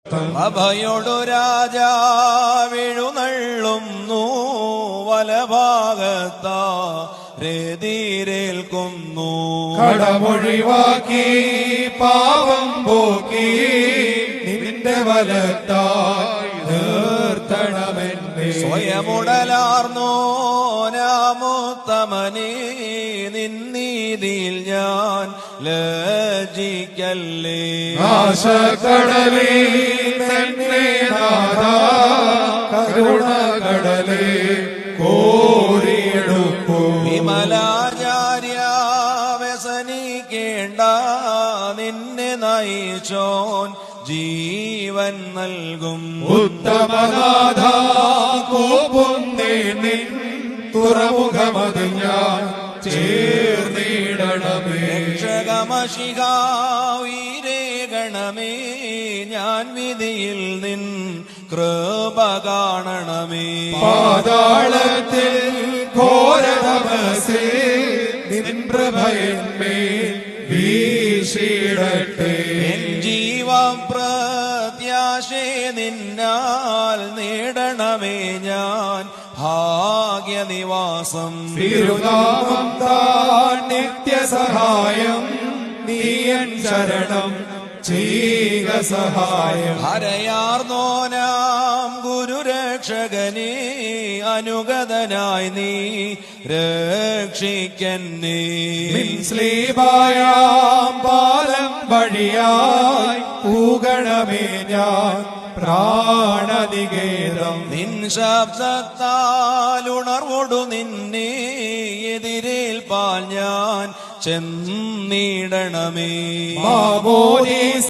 അഭയോടു രാജാവെഴുന്നള്ളുന്നു വലഭാഗത്താ രേതീരേൽക്കുന്നു. കടമൊഴിവാക്കി പാപം പോക്കി നിന്റെ വലത്തായി നിർത്തണമെന്നേ. സ്വയമുടലാർന്നോനാമുത്തമനേ നിന്നീതിയിൽ ഞാൻ ലജ്ജിക്കല്ലേ. ആശക്കടലേ തന്നെ നാഥാ കരുണകടലേ കോരിയെടുക്കൂ. വിമലാചാര്യ വ്യസനിക്കേണ്ട നിന്നെ നയിച്ചോൻ ജീവൻ നൽകും. ഉത്തമനാഥ കോപുന്നേ നിൻ തുറമുഖമത് ഞാൻ ചേർന്നിടണമേ. രക്ഷകമശിഹാവീരേ ഗണമേ ഞാൻ വിധിയിൽ നിൻ കൃപ കാണണമേ. പാതാളത്തിൽ ഘോരതമസേ നിൻ പ്രഭയന്മേൽ വീശിടട്ടെ. ജീവം പ്രത്യാശേ നിന്നാൽ നേടണമേ ഞാൻ ഭാഗ്യനിവാസം. തിരുനാമം താൻ നിത്യസഹായം നീയൻ ശരണം ചെയ്യുക സഹായം. ഹരയാർന്നോനാം ഗുരുരക്ഷകനേ അനുഗതനായി നീ രക്ഷിക്കന്നേ. സ്ലീബായാം പാലം വഴിയായി പൂകണമേ ഞാൻ പ്രാണനികേതം. നിൻ ശബ്ദത്താൽ ഉണർവോടു നിന്നെ എതിരേൽപ്പാൽ ഞാൻ ചെന്നിടണമേ.